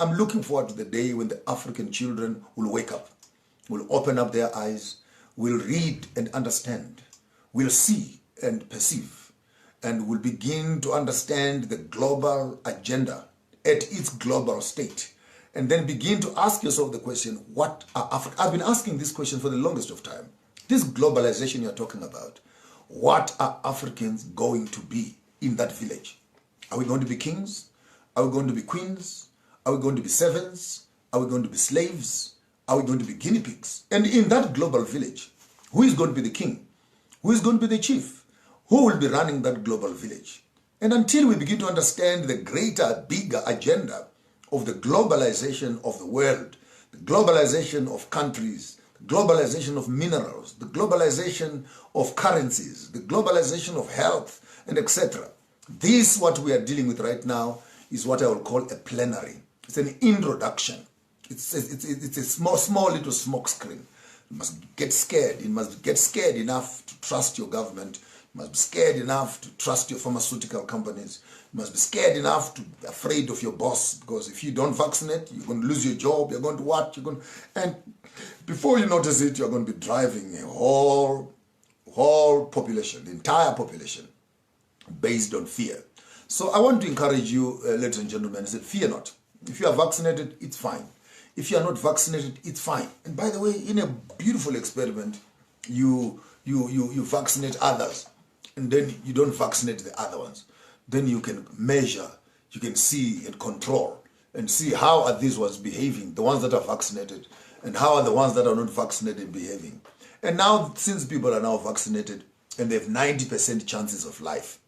I'm looking forward to the day when the African children will wake up, will open up their eyes, will read and understand, will see and perceive, and will begin to understand the global agenda at its global state. And then begin to ask yourself the question, what are Africa? I've been asking this question for the longest of time. This globalization you're talking about, what are Africans going to be in that village? Are we going to be kings? Are we going to be queens? Are we going to be servants? Are we going to be slaves? Are we going to be guinea pigs? And in that global village, who is going to be the king? Who is going to be the chief? Who will be running that global village? And until we begin to understand the greater, bigger agenda of the globalization of the world, the globalization of countries, the globalization of minerals, the globalization of currencies, the globalization of health, and etc. This, what we are dealing with right now, is what I will call a plenary. It's an introduction. It's a small little smoke screen. You must get scared. You must get scared enough to trust your government. You must be scared enough to trust your pharmaceutical companies. You must be scared enough to be afraid of your boss, because if you don't vaccinate, you're going to lose your job. You're going to what? And before you notice it, you're going to be driving a whole population, the entire population, based on fear. So I want to encourage you, ladies and gentlemen, I said, fear not. If you are vaccinated, it's fine. If you are not vaccinated, it's fine. And by the way, in a beautiful experiment, you vaccinate others, and then you don't vaccinate the other ones. Then you can measure, you can see and control, and see how are these ones behaving, the ones that are vaccinated, and how are the ones that are not vaccinated behaving. And now, since people are now vaccinated, and they have 90% chances of life,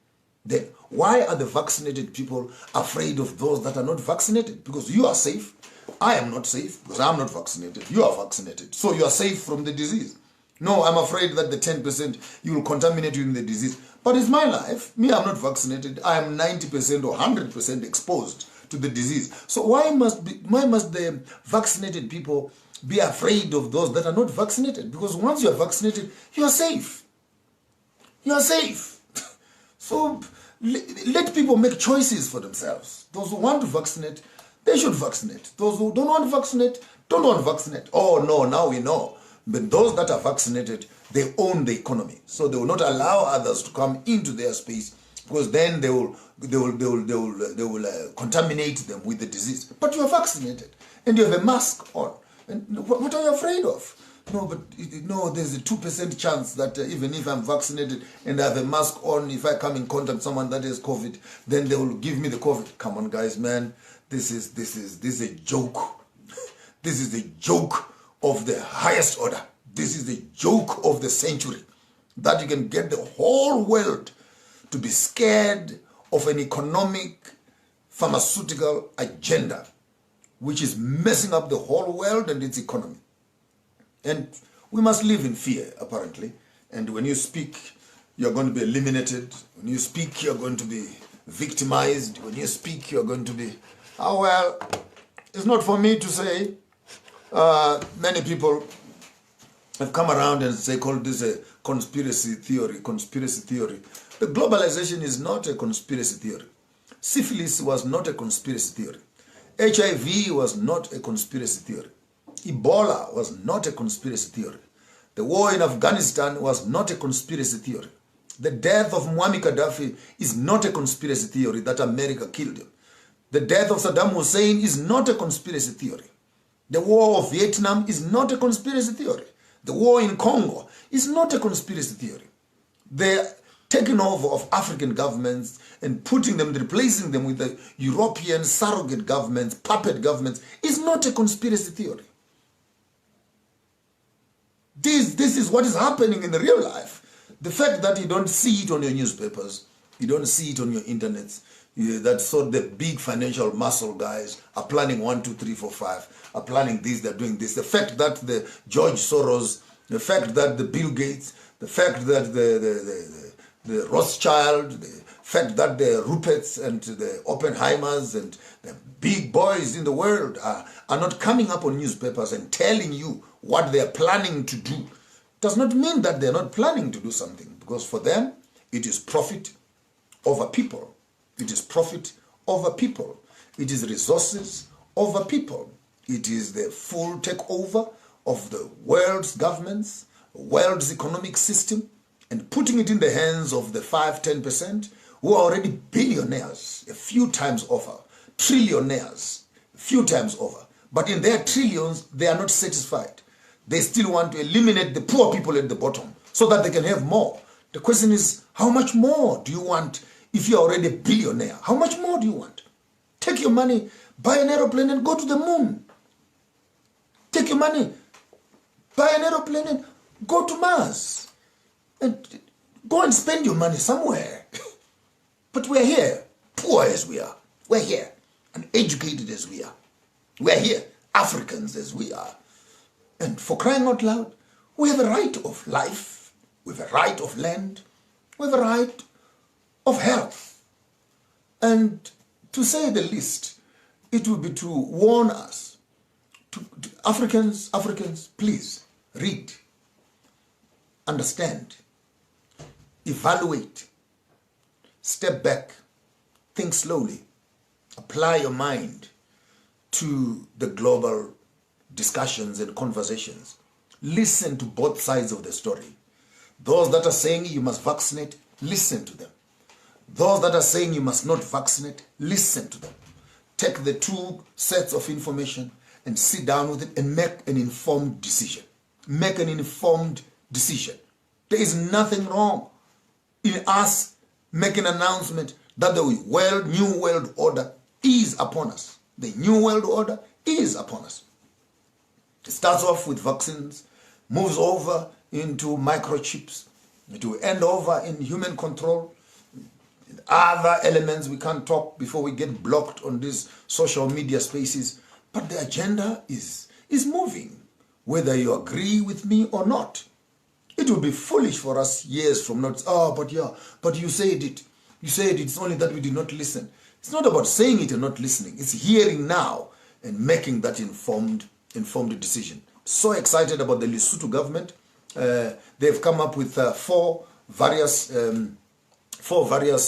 then why are the vaccinated people afraid of those that are not vaccinated? Because you are safe. I am not safe because I'm not vaccinated. You are vaccinated. So you are safe from the disease. No, I'm afraid that the 10% you will contaminate you in the disease. But it's my life. Me, I'm not vaccinated. I am 90% or 100% exposed to the disease. So why must the vaccinated people be afraid of those that are not vaccinated? Because once you are vaccinated, you are safe. You are safe. So let people make choices for themselves. Those who want to vaccinate, they should vaccinate. Those who don't want to vaccinate, don't want to vaccinate. Oh no, now we know. But those that are vaccinated, they own the economy. So they will not allow others to come into their space, because then they will contaminate them with the disease. But you are vaccinated and you have a mask on. And what are you afraid of? No, but there's a 2% chance that even if I'm vaccinated and I have a mask on, if I come in contact with someone that has COVID, then they will give me the COVID. Come on, guys, man. This is a joke. This is a joke of the highest order. This is the joke of the century, that you can get the whole world to be scared of an economic, pharmaceutical agenda, which is messing up the whole world and its economy. And we must live in fear, apparently. And when you speak, you're going to be eliminated. When you speak, you're going to be victimized. When you speak, you're going to be... Oh, well, it's not for me to say. Many people have come around and say, call this a conspiracy theory. The globalization is not a conspiracy theory. Syphilis was not a conspiracy theory. HIV was not a conspiracy theory. Ebola was not a conspiracy theory. The war in Afghanistan was not a conspiracy theory. The death of Muammar Gaddafi is not a conspiracy theory that America killed him. The death of Saddam Hussein is not a conspiracy theory. The war of Vietnam is not a conspiracy theory. The war in Congo is not a conspiracy theory. The taking over of African governments and replacing them with the European surrogate governments, puppet governments, is not a conspiracy theory. This is what is happening in the real life. The fact that you don't see it on your newspapers, you don't see it on your internet, that's so the big financial muscle guys are planning 1, 2, 3, 4, 5, are planning this, they're doing this. The fact that the George Soros, the fact that the Bill Gates, the fact that the Rothschild, the fact that the Ruperts and the Oppenheimers and the big boys in the world are not coming up on newspapers and telling you what they are planning to do, does not mean that they're not planning to do something, because for them it is profit over people. It is profit over people. It is resources over people. It is the full takeover of the world's governments, world's economic system, and putting it in the hands of the 5-10% who are already billionaires a few times over, trillionaires a few times over. But in their trillions, they are not satisfied. They still want to eliminate the poor people at the bottom so that they can have more. The question is, how much more do you want if you're already a billionaire? How much more do you want? Take your money, buy an aeroplane and go to the moon. Take your money, buy an aeroplane and go to Mars. And go and spend your money somewhere. But we're here, poor as we are. We're here, uneducated as we are. We're here, Africans as we are. And for crying out loud, we have a right of life. We have a right of land. We have a right of health. And to say the least, it would be to warn us. Africans, please read, understand, evaluate, step back, think slowly, apply your mind to the global discussions and conversations. Listen to both sides of the story. Those that are saying you must vaccinate, listen to them. Those that are saying you must not vaccinate, listen to them. Take the two sets of information and sit down with it and make an informed decision. Make an informed decision. There is nothing wrong in us making an announcement that the new world order is upon us. The new world order is upon us. It starts off with vaccines, moves over into microchips, it will end over in human control, other elements we can't talk before we get blocked on these social media spaces. But the agenda is moving, whether you agree with me or not. It will be foolish for us years from now. But you said it. You said it's only that we did not listen. It's not about saying it and not listening. It's hearing now and making that informed decision. So excited about the Lesotho government. They've come up with four various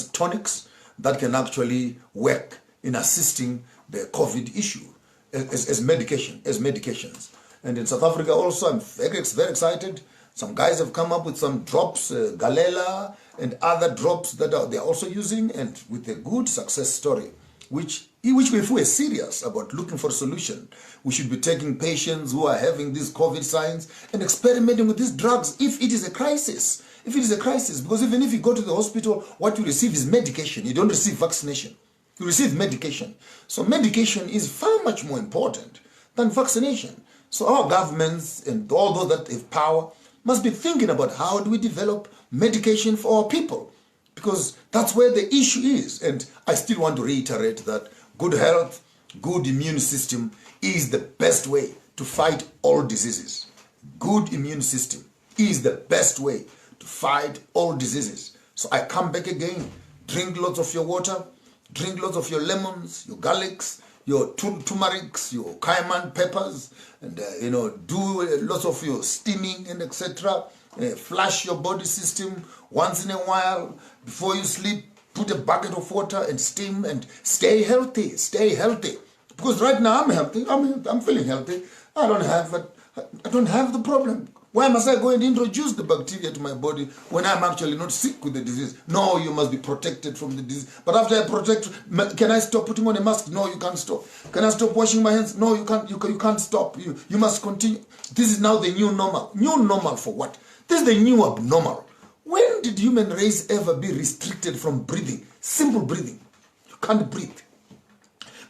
tonics that can actually work in assisting the COVID issue as medications. And in South Africa also, I'm very excited. Some guys have come up with some drops, Galela and other drops that they're also using, and with a good success story, which if we're serious about looking for a solution, we should be taking patients who are having these COVID signs and experimenting with these drugs if it is a crisis. If it is a crisis, because even if you go to the hospital, what you receive is medication. You don't receive vaccination. You receive medication. So medication is far much more important than vaccination. So our governments and all those that have power must be thinking about how do we develop medication for our people, because that's where the issue is. And I still want to reiterate that good health, good immune system is the best way to fight all diseases. Good immune system is the best way to fight all diseases. So I come back again, drink lots of your water, drink lots of your lemons, your garlics, your turmerics, your cayenne peppers, and do lots of your steaming and etc. Flush your body system once in a while before you sleep. Put a bucket of water and steam and stay healthy. Stay healthy. Because right now I'm healthy. I'm feeling healthy. I don't have the problem. Why must I go and introduce the bacteria to my body when I'm actually not sick with the disease? No, you must be protected from the disease. But after I protect, can I stop putting on a mask? No, you can't stop. Can I stop washing my hands? No, you can't. You can't stop. You must continue. This is now the new normal. New normal for what? This is the new abnormal. When did human race ever be restricted from breathing? Simple breathing. You can't breathe.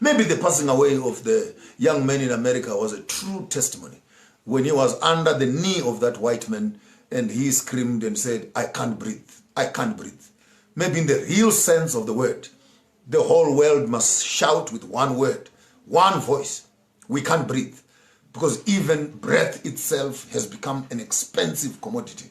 Maybe the passing away of the young man in America was a true testimony. When he was under the knee of that white man and he screamed and said, I can't breathe, I can't breathe. Maybe in the real sense of the word, the whole world must shout with one word, one voice, we can't breathe. Because even breath itself has become an expensive commodity,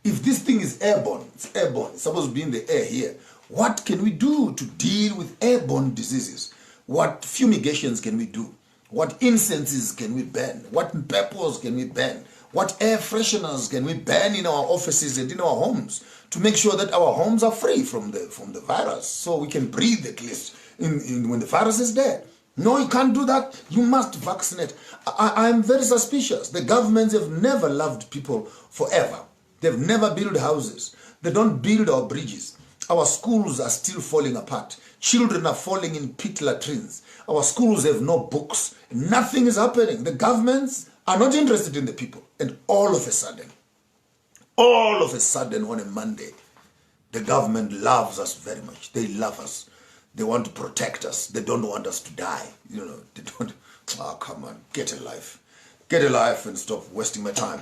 If this thing is airborne, it's airborne, it's supposed to be in the air here. What can we do to deal with airborne diseases? What fumigations can we do? What incenses can we burn? What peppers can we burn? What air fresheners can we burn in our offices and in our homes to make sure that our homes are free from the virus, so we can breathe at least when the virus is there? No, you can't do that. You must vaccinate. I'm very suspicious. The governments have never loved people forever. They've never built houses. They don't build our bridges. Our schools are still falling apart. Children are falling in pit latrines. Our schools have no books. Nothing is happening. The governments are not interested in the people. And all of a sudden on a Monday, the government loves us very much. They love us. They want to protect us. They don't want us to die. You know, they don't. Oh, come on. Get a life. Get a life and stop wasting my time.